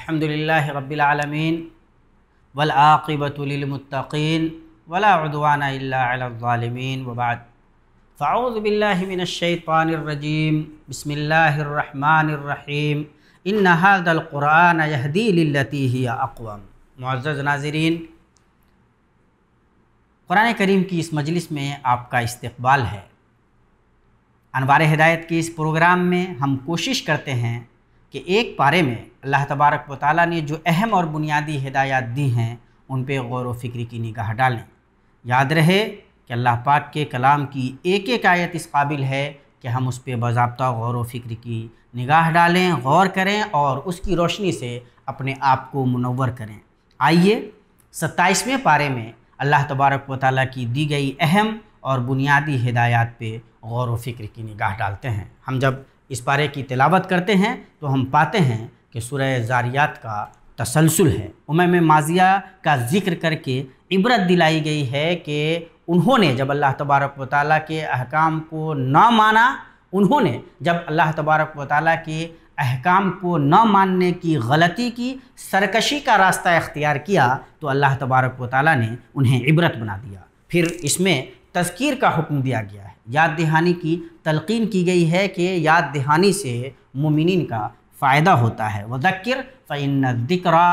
अल्हम्दुलिल्लाहि रब्बिल आलमीन वल आक़िबतु लिल मुत्तक़ीन वला उद्वाना इल्ला अलल ज़ालिमीन व बाद फ़अऊज़ु बिल्लाहि मिनश शैतानिर रजीम बिस्मिल्लाहिर रहमानिर रहीम इन्ना हाज़ल क़ुरआन यहदी लिल्लती हिया अक़वम। मुअज़्ज़ज़ नाज़रीन, कुरान करीम की इस मजलिस में आपका इस्तक़बाल है। अनवार हिदायत के इस प्रोग्राम में हम कोशिश करते हैं कि एक पारे में अल्लाह तबारक व तआला ने जो अहम और बुनियादी हिदायत दी हैं उन पे गौर व फ़िक्र की निगाह डालें। याद रहे कि अल्लाह पाक के कलाम की एक एक आयत इस काबिल है कि हम उस पर बाज़ाब्ता गौर व फ़िक्र की निगाह डालें, गौर करें और उसकी रोशनी से अपने आप को मुनव्वर करें। आइए 27वें पारे में अल्लाह तबारक व तआला की दी गई अहम और बुनियादी हिदायत पे गौर व फ़िक्र की निगाह डालते हैं। हम जब इस पारे की तिलावत करते हैं तो हम पाते हैं कि सूरह ज़ारियात का तसलसल है। उम्म माज़िया का ज़िक्र करके इबरत दिलाई गई है कि उन्होंने जब अल्लाह तबारक व तआला के अहकाम को न माना, उन्होंने जब अल्लाह तबारक व तआला के अहकाम को न मानने की गलती की, सरकशी का रास्ता इख्तियार किया, तो अल्लाह तबारक व तआला ने उन्हें इबरत बना दिया। फिर इसमें तज़कीर का हुक्म दिया गया है, याद दहानी की तलक़ीन की गई है कि याद दहानी से मोमिनीन का फ़ायदा होता है। वज़क्किर फ़इन्न ज़िक्रा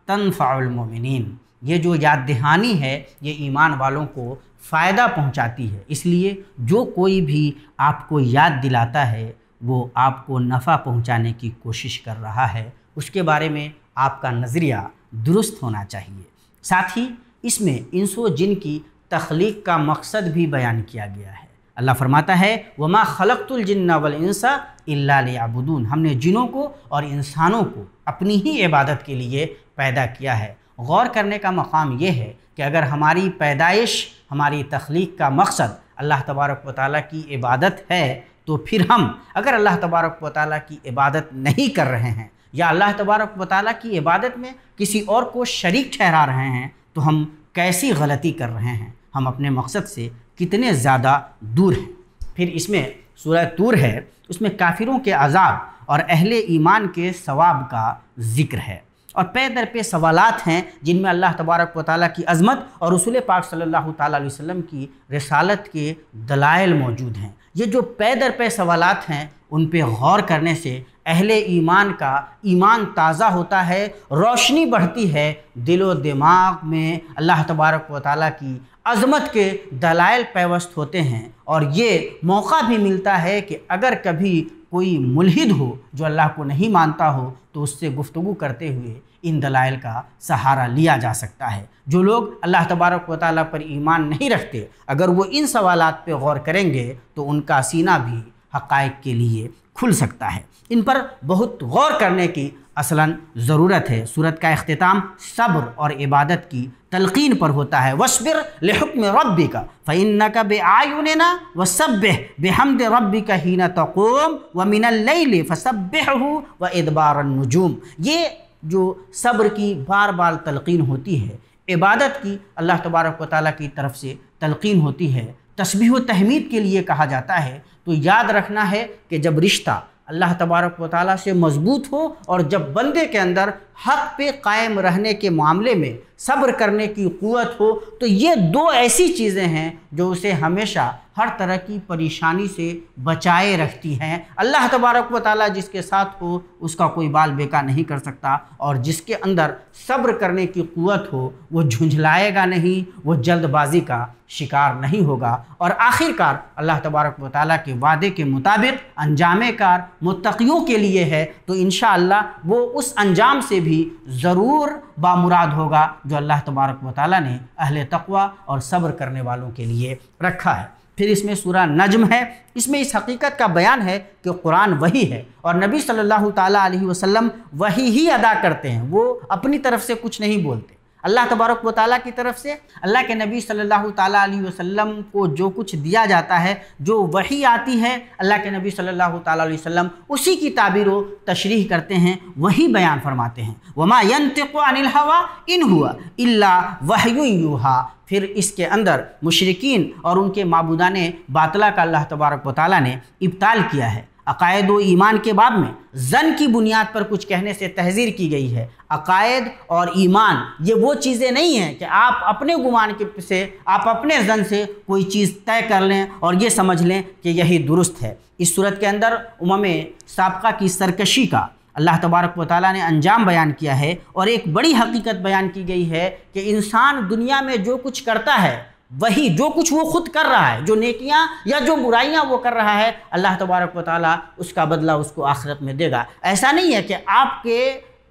तनफ़उल मोमिनीन, ये जो याद दहानी है ये ईमान वालों को फ़ायदा पहुंचाती है। इसलिए जो कोई भी आपको याद दिलाता है वो आपको नफ़ा पहुंचाने की कोशिश कर रहा है, उसके बारे में आपका नज़रिया दुरुस्त होना चाहिए। साथ ही इसमें इंसो जिन की तख्लीक का मकसद भी बयान किया गया है। अल्लाह फरमाता है वमा खलक़तुल जिन्ना वल इंसा इल्ला लियअबुदून, हमने जिनों को और इंसानों को अपनी ही इबादत के लिए पैदा किया है। गौर करने का मकाम ये है कि अगर हमारी पैदाइश, हमारी तख्लीक का मकसद अल्लाह तबारक व तआला की इबादत है, तो फिर हम अगर अल्लाह तबारक व तआला की इबादत नहीं कर रहे हैं या अल्लाह तबारक व तआला की इबादत में किसी और को शरीक ठहरा रहे हैं, तो हम कैसी गलती कर रहे हैं, हम अपने मकसद से कितने ज़्यादा दूर हैं। फिर इसमें सूरह तूर है, उसमें काफिरों के अज़ाब और अहले ईमान के सवाब का ज़िक्र है और पे दर पे सवालात हैं जिनमें अल्लाह तबारक व तआला की अज़मत और रसूल पाक सल्लल्लाहु तआला अलैहि वसल्लम की रिसालत के दलाइल मौजूद हैं। ये जो पे दर पे सवालात हैं उन पे गौर करने से अहले ईमान का ईमान ताज़ा होता है, रोशनी बढ़ती है, दिलो दिमाग में अल्लाह तबारक व तआला की अज़मत के दलाइल पैवस्त होते हैं। और ये मौका भी मिलता है कि अगर कभी कोई मुल्हिद हो जो अल्लाह को नहीं मानता हो तो उससे गुफ्तगू करते हुए इन दलाइल का सहारा लिया जा सकता है। जो लोग अल्लाह तबारक व तआला पर ईमान नहीं रखते, अगर वो इन सवालात पे गौर करेंगे तो उनका सीना भी हक़ाइक़ के लिए खुल सकता है। इन पर बहुत गौर करने की असलन ज़रूरत है। सूरत का इख्तिताम सब्र और इबादत की तलक़ीन पर होता है। वस्बिर लिहुक्म रब्बिका फ़इन्नका बिआयुनिना वसब्बिह बिहम्दि रब्बिका हीना तक़ूम व मिनल लैली फसब्बिहहु व इदबारन नुजूम। ये जो सब्र की बार बार तलक़ीन होती है, इबादत की अल्लाह तबारक व तआला की तरफ से तलक़ीन होती है, तस्बीह व तहमीद के लिए कहा जाता है, तो याद रखना है कि जब रिश्ता अल्लाह तबारक व तआला से मजबूत हो और जब बंदे के अंदर हक़ पे कायम रहने के मामले में सब्र करने की क़ुव्वत हो, तो ये दो ऐसी चीज़ें हैं जो उसे हमेशा हर तरह की परेशानी से बचाए रखती हैं। अल्लाह तबारक व तआला जिसके साथ हो उसका कोई बाल बेका नहीं कर सकता, और जिसके अंदर सब्र करने की क़ुव्वत हो वो झुंझलाएगा नहीं, वो जल्दबाजी का शिकार नहीं होगा और आखिरकार अल्लाह तबारक व तआला के वादे के मुताबिक अंजाम कार मुत्तक़ियों के लिए है, तो इंशाअल्लाह वो उस अंजाम से भी ज़रूर बामुराद होगा जो अल्लाह तबारक व तआला ने अहले तक़वा और सब्र करने वालों के लिए रखा है। फिर इसमें सूरह नज्म है, इसमें इस हकीकत का बयान है कि कुरान वही है और नबी सल्लल्लाहु ताला अलैहि वसल्लम वही ही अदा करते हैं, वो अपनी तरफ से कुछ नहीं बोलते। अल्लाह तबारक व तआला की तरफ से अल्लाह के नबी सल्लल्लाहु ताला अलैहि वसल्लम को जो कुछ दिया जाता है, जो वही आती है, अल्लाह के नबी सल्लल्लाहु ताला अलैहि वसल्लम उसी की ताबीर व तशरीह करते हैं, वही बयान फरमाते हैं। वमा यंतिक़ु अनिल हवा इन हुआ इल्ला वह्युन यूहा। फिर इसके अंदर मुशरिकीन और उनके माबूदाने बातला का अल्लाह तबारक व तआला ने इब्ताल किया है। अकायद व ईमान के बाब में ज़न की बुनियाद पर कुछ कहने से तहज़ीर की गई है। अकायद और ईमान ये वो चीज़ें नहीं हैं कि आप अपने गुमान के से, आप अपने ज़न से कोई चीज़ तय कर लें और ये समझ लें कि यही दुरुस्त है। इस सूरत के अंदर उम्मे साबका की सरकशी का अल्लाह तबारक व तआला ने अंजाम बयान किया है और एक बड़ी हकीकत बयान की गई है कि इंसान दुनिया में जो कुछ करता है, वही जो कुछ वो खुद कर रहा है, जो नेकियां या जो बुराइयां वो कर रहा है, अल्लाह तबारक व तआला उसका बदला उसको आखिरत में देगा। ऐसा नहीं है कि आपके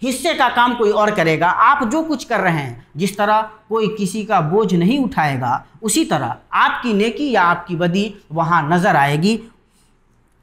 हिस्से का काम कोई और करेगा। आप जो कुछ कर रहे हैं, जिस तरह कोई किसी का बोझ नहीं उठाएगा, उसी तरह आपकी नेकी या आपकी बदी वहाँ नज़र आएगी।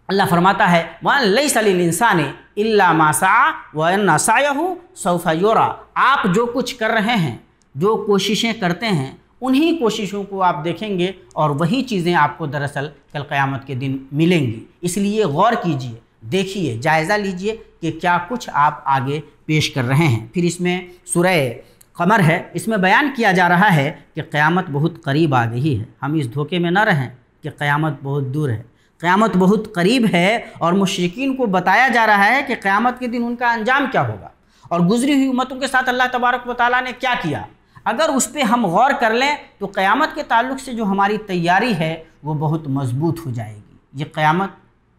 अल्लाह फरमाता है वअन लैसा लिल इंसानि इल्ला मा सआ व अन्ना सअयहु सौफा युरा। आप जो कुछ कर रहे हैं, जो कोशिशें करते हैं, उन्हीं कोशिशों को आप देखेंगे और वही चीज़ें आपको दरअसल कल क़यामत के दिन मिलेंगी। इसलिए गौर कीजिए, देखिए, जायज़ा लीजिए कि क्या कुछ आप आगे पेश कर रहे हैं। फिर इसमें सूरह क़मर है, इसमें बयान किया जा रहा है कि क़यामत बहुत करीब आ गई है। हम इस धोखे में न रहें कि क़यामत बहुत दूर है। क़यामत बहुत करीब है और मुशरिकीन को बताया जा रहा है कि क़यामत के दिन उनका अंजाम क्या होगा और गुज़री हुई उम्मतों के साथ अल्लाह तबारक व तआला ने क्या किया। अगर उस पर हम गौर कर लें तो क़यामत के ताल्लुक़ से जो हमारी तैयारी है वो बहुत मज़बूत हो जाएगी। ये क़यामत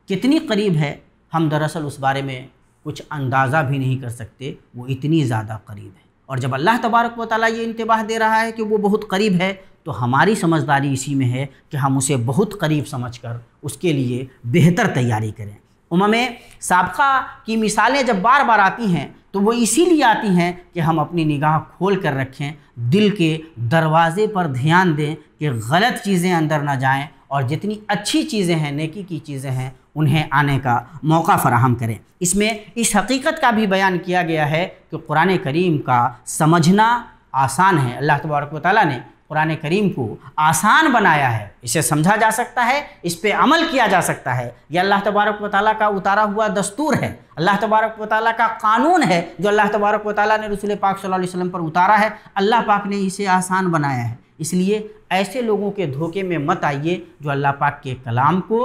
कितनी करीब है, हम दरअसल उस बारे में कुछ अंदाज़ा भी नहीं कर सकते, वो इतनी ज़्यादा करीब है। और जब अल्लाह तबारक व तआला ये इंतबाह दे रहा है कि वो बहुत करीब है, तो हमारी समझदारी इसी में है कि हम उसे बहुत करीब समझकर उसके लिए बेहतर तैयारी करें। उम्मे साबका की मिसालें जब बार बार आती हैं तो वो इसीलिए आती हैं कि हम अपनी निगाह खोल कर रखें, दिल के दरवाज़े पर ध्यान दें कि गलत चीज़ें अंदर ना जाएं और जितनी अच्छी चीज़ें हैं, नेकी की चीज़ें हैं, उन्हें आने का मौका फ़राहम करें। इसमें इस हकीकत का भी बयान किया गया है कि कुरान करीम का समझना आसान है। अल्लाह तबारक व तआला ने कुरान करीम को आसान बनाया है, इसे समझा जा सकता है, इस पे अमल किया जा सकता है। यह अल्लाह तबारक व तआला का उतारा हुआ दस्तूर है, अल्लाह तबारक व तआला का कानून है जो अल्लाह तबारक व तआला ने रसूल पाक सल्लल्लाहु अलैहि वसल्लम पर उतारा है। अल्लाह पाक ने इसे आसान बनाया है। इसलिए ऐसे लोगों के धोखे में मत आइए जो अल्लाह पाक के कलाम को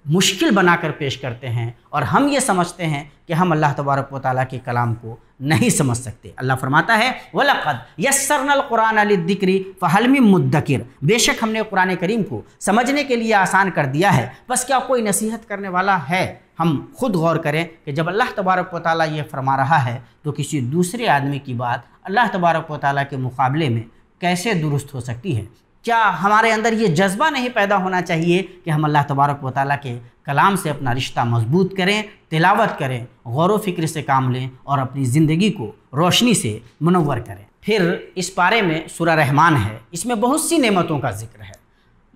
मुश्किल बनाकर पेश करते हैं और हम ये समझते हैं कि हम अल्लाह तबारक व तआला के कलाम को नहीं समझ सकते। अल्लाह फरमाता है वलक़द यस्सरनल कुरान लिद्दिक्रि फ़हल मिन मुद्दकिर। बेशक हमने कुरान करीम को समझने के लिए आसान कर दिया है, बस क्या कोई नसीहत करने वाला है। हम खुद गौर करें कि जब अल्लाह तबारक व तआला ये फरमा रहा है तो किसी दूसरे आदमी की बात अल्लाह तबारक व तआला के मुकाबले में कैसे दुरुस्त हो सकती है। क्या हमारे अंदर ये जज्बा नहीं पैदा होना चाहिए कि हम अल्लाह तबारक व तआला के कलाम से अपना रिश्ता मजबूत करें, तिलावत करें, गौर व फिक्र से काम लें और अपनी ज़िंदगी को रोशनी से मुनव्वर करें। फिर इस पारे में सूरह रहमान है, इसमें बहुत सी नेमतों का जिक्र है,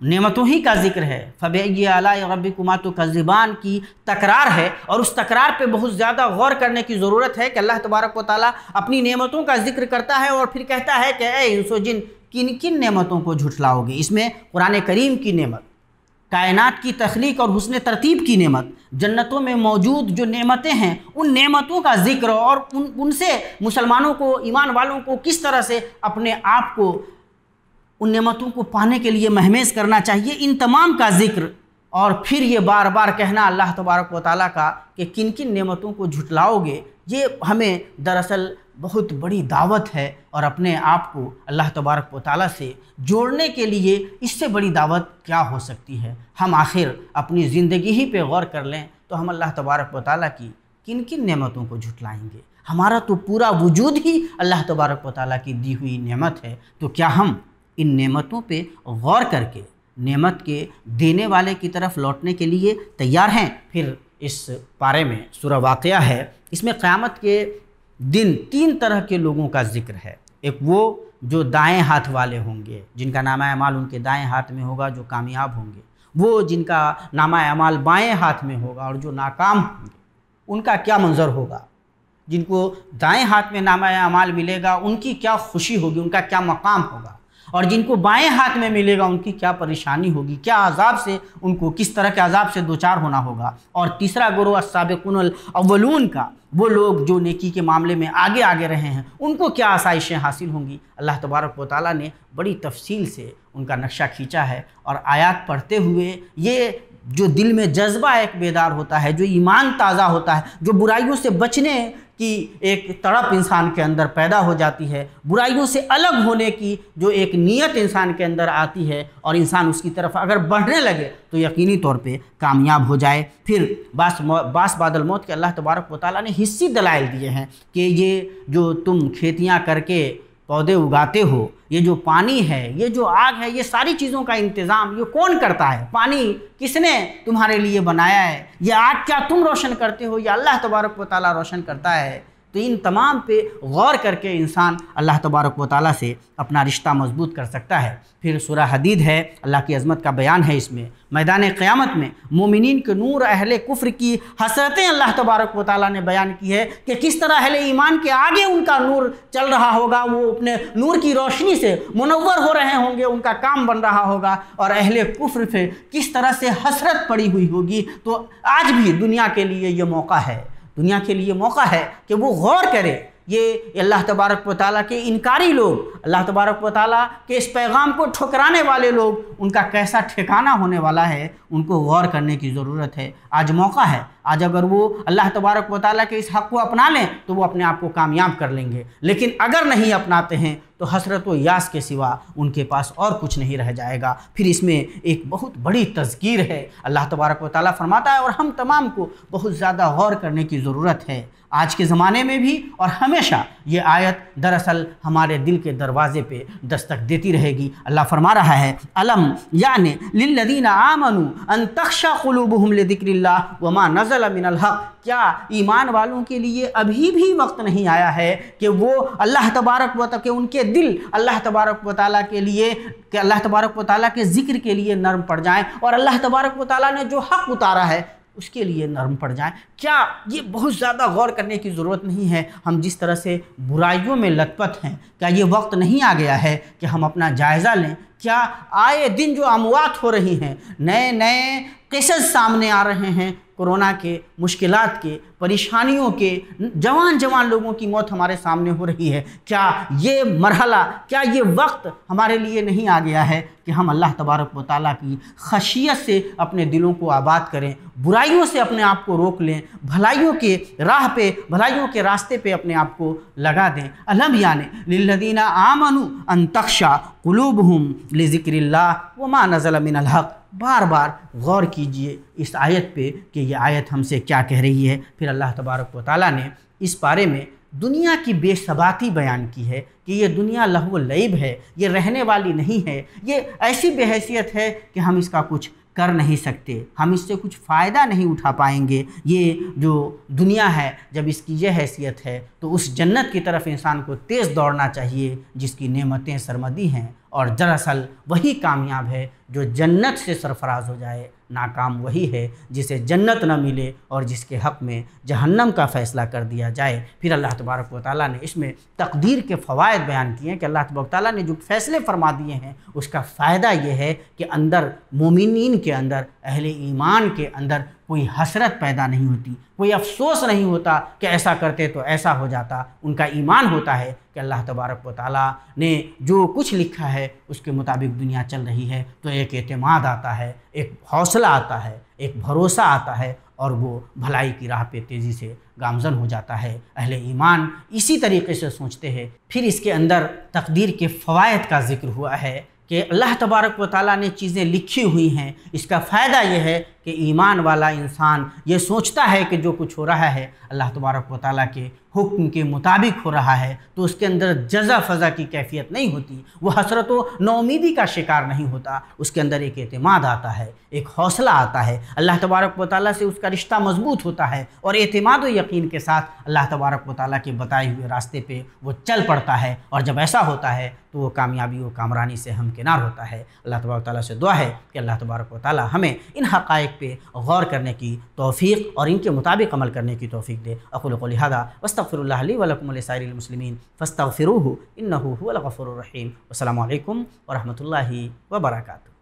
नेमतों ही का जिक्र है। फ़बिअय्यि आलाइ रब्बिकुमा तुकज़्ज़िबान की तकरार है और उस तकरार पे बहुत ज़्यादा गौर करने की ज़रूरत है कि अल्लाह तबारक व तआला अपनी नेमतों का जिक्र करता है और फिर कहता है कि ऐ इंसो जिन, किन किन नेमतों को झुठलाओगे। इसमें कुरान करीम की नेमत, कायनात की तख्लीक और हुस्न तरतीब की नेमत, जन्नतों में मौजूद जो नेमतें हैं उन नेमतों का जिक्र और उनसे मुसलमानों को, ईमान वालों को किस तरह से अपने आप को उन नेमतों को पाने के लिए महमेज करना चाहिए, इन तमाम का जिक्र। और फिर ये बार बार कहना अल्लाह तबारक व तआला का कि किन किन नेमतों को झुठलाओगे, ये हमें दरअसल बहुत बड़ी दावत है और अपने आप को अल्लाह तबारक व तआला से जोड़ने के लिए इससे बड़ी दावत क्या हो सकती है। हम आखिर अपनी ज़िंदगी ही पे गौर कर लें तो हम अल्लाह तबारक व तआला की किन किन नेमतों को झुठलाएंगे। हमारा तो पूरा वजूद ही अल्लाह तबारक व तआला की दी हुई नेमत है, तो क्या हम इन नेमतों पे गौर करके नेमत के देने वाले की तरफ लौटने के लिए तैयार हैं। फिर इस पारे में सूरह वाक़िया है, इसमें क़यामत के दिन 3 तरह के लोगों का जिक्र है। एक वो जो दाएं हाथ वाले होंगे, जिनका नामा अमाल उनके दाएं हाथ में होगा, जो कामयाब होंगे। वो जिनका नामा अमाल बाएं हाथ में होगा और जो नाकाम होंगे, उनका क्या मंजर होगा। जिनको दाएं हाथ में नामा अमाल मिलेगा उनकी क्या खुशी होगी, उनका क्या मकाम होगा, और जिनको बाएं हाथ में मिलेगा उनकी क्या परेशानी होगी, क्या अजाब से उनको, किस तरह के अजाब से दो चार होना होगा। और तीसरा गुरु अस्साबिक़ूनुल अव्वलून का, वो लोग जो नेकी के मामले में आगे आगे रहे हैं, उनको क्या आसाइशें हासिल होंगी। अल्लाह तबारक व तआला ने बड़ी तफसील से उनका नक्शा खींचा है और आयत पढ़ते हुए ये जो दिल में जज्बा एक बेदार होता है, जो ईमान ताज़ा होता है, जो बुराइयों से बचने की एक तड़प इंसान के अंदर पैदा हो जाती है, बुराइयों से अलग होने की जो एक नीयत इंसान के अंदर आती है और इंसान उसकी तरफ अगर बढ़ने लगे तो यकीनी तौर पे कामयाब हो जाए। फिर बास बादल मौत के अल्लाह तबारक व तआला ने हिस्सी दलाइल दिए हैं कि ये जो तुम खेतियाँ करके पौधे उगाते हो, ये जो पानी है, ये जो आग है, ये सारी चीज़ों का इंतज़ाम ये कौन करता है? पानी किसने तुम्हारे लिए बनाया है? ये आग क्या तुम रोशन करते हो या अल्लाह तबारक व तआला रोशन करता है? तो इन तमाम पे गौर करके इंसान अल्लाह तबारक व तआला से अपना रिश्ता मजबूत कर सकता है। फिर सूरह हदीद है, अल्लाह की अज़मत का बयान है। इसमें मैदान क़यामत में मोमिनीन के नूर अहले कुफ्र की हसरतें अल्लाह तबारक व तआला ने बयान की है कि किस तरह अहले ईमान के आगे उनका नूर चल रहा होगा, वो अपने नूर की रोशनी से मुनव्वर हो रहे होंगे, उनका काम बन रहा होगा, और अहले कुफ्र पे किस तरह से हसरत पड़ी हुई होगी। तो आज भी दुनिया के लिए ये मौका है, दुनिया के लिए मौका है कि वो गौर करे। ये अल्लाह तबारक व तआला के इनकारी लोग, अल्लाह तबारक व तआला के इस पैगाम को ठुकराने वाले लोग, उनका कैसा ठिकाना होने वाला है, उनको गौर करने की ज़रूरत है। आज मौका है, आज अगर वो अल्लाह तबारक व तआला के इस हक़ को अपना लें तो वो अपने आप को कामयाब कर लेंगे, लेकिन अगर नहीं अपनाते हैं तो हसरत व यास के सिवा उनके पास और कुछ नहीं रह जाएगा। फिर इसमें एक बहुत बड़ी तज़कीर है। अल्लाह तबारक व तआला फरमाता है और हम तमाम को बहुत ज़्यादा गौर करने की ज़रूरत है आज के ज़माने में भी, और हमेशा ये आयत दरअसल हमारे दिल के दरवाज़े पे दस्तक देती रहेगी। अल्लाह फरमा रहा है, अलम यानी लिल्लज़ीना आमनू अन तख़शा क़ुलूबुहुम लिज़िक्रिल्लाह वमा नज़ल मिनल हक़। क्या ईमान वालों के लिए अभी भी वक्त नहीं आया है कि वो अल्लाह तबारक व तआला के उनके दिल अल्लाह तबारक व तआला के लिए, कि अल्लाह तबारक व तआला के ज़िक्र के लिए नरम पड़ जाएँ और अल्लाह तबारक व तआला ने जो हक़ उतारा है उसके लिए नरम पड़ जाएं? क्या ये बहुत ज़्यादा गौर करने की ज़रूरत नहीं है? हम जिस तरह से बुराइयों में लतपत हैं, क्या ये वक्त नहीं आ गया है कि हम अपना जायज़ा लें? क्या आए दिन जो अमवात हो रही हैं, नए नए केसेस सामने आ रहे हैं कोरोना के, मुश्किलात के, परेशानियों के, जवान जवान लोगों की मौत हमारे सामने हो रही है, क्या ये मरहला, क्या ये वक्त हमारे लिए नहीं आ गया है कि हम अल्लाह तबारक व तआला की खशियत से अपने दिलों को आबाद करें, बुराइयों से अपने आप को रोक लें, भलाइयों के राह पे, भलाइयों के रास्ते पे अपने आप को लगा दें। अलम यानी लिल्लज़ीना आमनू अन तख़शा क़ुलूबुहुम लिज़िक्रिल्लाह वमा नज़ल मिनल हक़। बार बार गौर कीजिए इस आयत पे कि ये आयत हमसे क्या कह रही है। फिर अल्लाह तबारक व तआला ने इस बारे में दुनिया की बेसबाती बयान की है कि ये दुनिया लहव लईब है, ये रहने वाली नहीं है, ये ऐसी बेहैसियत है कि हम इसका कुछ कर नहीं सकते, हम इससे कुछ फ़ायदा नहीं उठा पाएंगे। ये जो दुनिया है, जब इसकी ये हैसियत है तो उस जन्नत की तरफ इंसान को तेज़ दौड़ना चाहिए जिसकी नेमतें सरमदी हैं, और दरअसल वही कामयाब है जो जन्नत से सरफराज हो जाए। नाकाम वही है जिसे जन्नत न मिले और जिसके हक़ में जहन्नम का फ़ैसला कर दिया जाए। फिर अल्लाह तबारक व तआला ने इसमें तकदीर के फ़वाइद बयान किए हैं कि अल्लाह तबारक व तआला ने जो फ़ैसले फरमा दिए हैं उसका फ़ायदा ये है कि अंदर मोमिनीन के अंदर, अहले ईमान के अंदर कोई हसरत पैदा नहीं होती, कोई अफसोस नहीं होता कि ऐसा करते तो ऐसा हो जाता। उनका ईमान होता है कि अल्लाह तबारक व तआला ने जो कुछ लिखा है उसके मुताबिक दुनिया चल रही है, तो एक एतमाद आता है, एक हौसला आता है, एक भरोसा आता है, और वो भलाई की राह पे तेज़ी से गामज़न हो जाता है। अहले ईमान इसी तरीके से सोचते हैं। फिर इसके अंदर तकदीर के फ़वाइद का ज़िक्र हुआ है कि अल्लाह तबारक व तआला ने चीज़ें लिखी हुई हैं। इसका फ़ायदा यह है कि ईमान वाला इंसान ये सोचता है कि जो कुछ हो रहा है अल्लाह तबारक व तआला के हुक्म के मुताबिक हो रहा है, तो उसके अंदर जज़ा फ़ज़ा की कैफियत नहीं होती, वो हसरत व नौमीदी का शिकार नहीं होता। उसके अंदर एक एतमाद आता है, एक हौसला आता है, अल्लाह तबारक व तआला से उसका रिश्ता मजबूत होता है, और एतमाद व यकीन के साथ अल्लाह तबारक व तआला के बताए हुए रास्ते पे वो चल पड़ता है। और जब ऐसा होता है तो वो कामयाबी व कामरानी से हमकिनार होता है। अल्लाह तबारक व तआला से दुआ है कि अल्लाह तबारक व तआला हमें इन हक़ाइक़ पे गौर करने की तौफ़ीक़ और इनके मुताबिक अमल करने की तौफ़ीक़ दे। अक़ूलु क़ौली हाज़ा वस्तग़फ़िरुल्लाह ली व लकुम व लिसाइरिल मुस्लिमीन फ़स्तग़फ़िरूहु इन्नहु हुवल गफ़ूरुर रहीम। अस्सलामु अलैकुम व रहमतुल्लाहि व बरकातुहू।